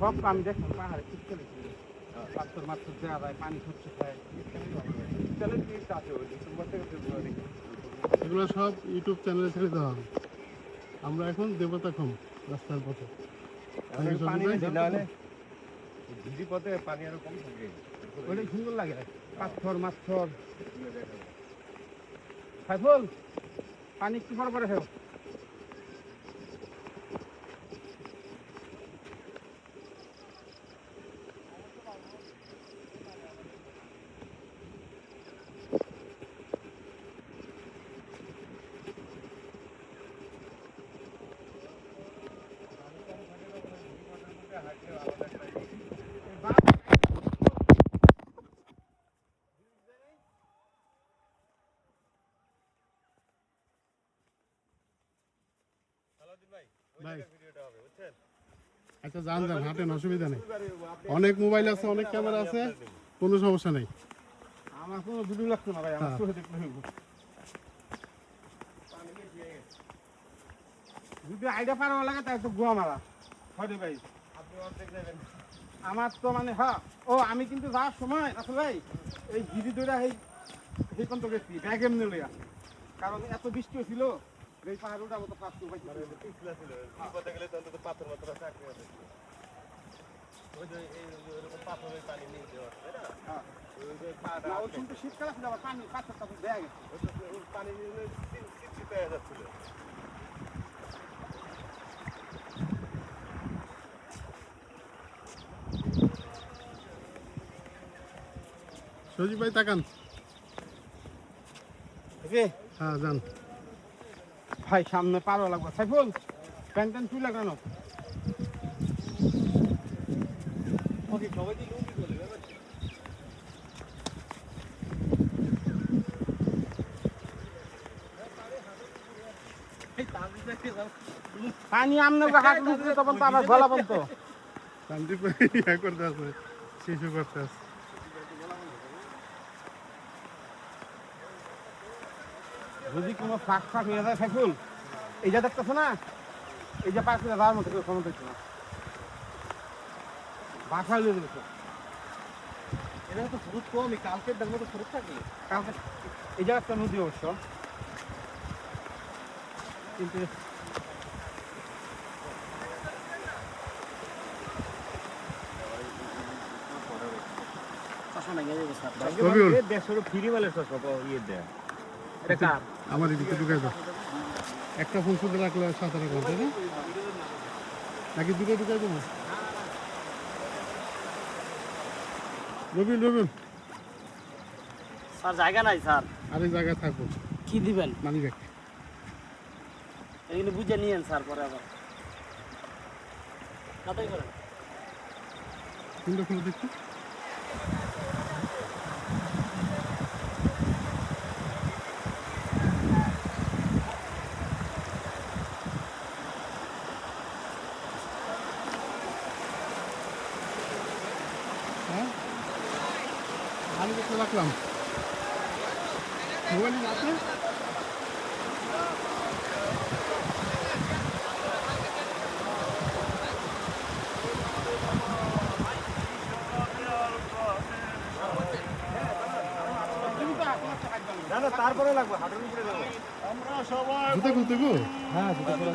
সব আমি দেখি পাহাড়ে শীতকালে পাথর মাথর দেওয়া যায়, পানি খরচ খায়। শীতকালে কি চাষ হবে ডিসেম্বর থেকে ফেব্রুয়ারি। এগুলো সব ইউটিউব চ্যানেলে ছেড়ে দেওয়া হবে। আমরা এখন দেবতা খম রাস্তার পথে পানি দিলে ঝিরি পথে পানি আরো কম থাকে, ওইটা সুন্দর লাগে। পাথর মাথর সাইফুল পানি একটু পরে পরে খেও। আচ্ছা যান যান, হাঁটেন, অসুবিধা নেই। অনেক মোবাইল আছে, অনেক ক্যামেরা আছে, কোনো সমস্যা নেই। আমার কোনো ভিডিও লাগতো না ভাই, আমার চোখে দেখলে হইব। যদি আইডিয়া পারো লাগে তাই তো গোয়া মারা হয় ভাই। আপনি অর্ধেক যাবেন, আমার তো মানে হ্যাঁ ও আমি কিন্তু যাওয়ার সময় আসলে ভাই এই গিরি দৌড়া সেই পর্যন্ত গেছি ব্যাগ এমনি লইয়া, কারণ এত বৃষ্টি হয়েছিল এই পাহাড় ওঠার মতো ফার্স্ট উপায় পিছলা ছিল, ঝিরি পথে গেলে তো অন্তত পাথর মাথর আছে, আঁকড়ে আছে। ওই যে এরকম পাথরের পানি নিয়ে যাওয়া, তাই না? হ্যাঁ ওই যে পাটা ওই কিন্তু শীতকাল ছিল আবার পানি পাথর টাথর দেয়া গেছে। ওই পানি নিয়ে চিপচিপ হয়ে যাচ্ছিল। সজীব ভাই তাকান। হ্যাঁ যান। ভাই সামনে পারো লাগবে সাইফুল প্যান্ট ট্যান্ট তুই লাগানো। সবাই কি লুঙ্গি বলে পানি আমনে হাত লুকলে তখন তো আবার গলা বন্ধ। শান্তি ইয়া করতে আছে, শিশু করতে আছে। যদি কোনো ফাঁক ফাঁক হয়ে যায় সাইফুল এই যে দেখতেছো না, এই যে পাশে যাওয়ার মতো কেউ ক্ষমতা হচ্ছে না, বাসায় লিয়ে দিয়েছে। এটা তো স্রোত কমই, কালকের দেখবো তো স্রোত থাকবে। কালকে এই জায়গাটা নদী অবশ্য, কিন্তু আমার এদিকে ঢুকে দাও। একটা ফোন শুধু রাখলে 17 ঘন্টা, তাই না? নাকি দুটো ঢুকাই দেবো? রবিন রবিন স্যার জায়গা নাই স্যার। আরেক জায়গায় থাকবো। কি দিবেন? মানি ব্যাগ এগুলো বুঝে নিয়েন স্যার, পরে আবার কতই করেন। কোনটা খুলে দেখছি। হ্যাঁ আমি তো রাখলাম মোবাইল আছে। না না, তারপরে লাগবে, হাঁটুর উপরে যাবো আমরা সবাই। জুতা খুলতে গো? হ্যাঁ জুতা খুলে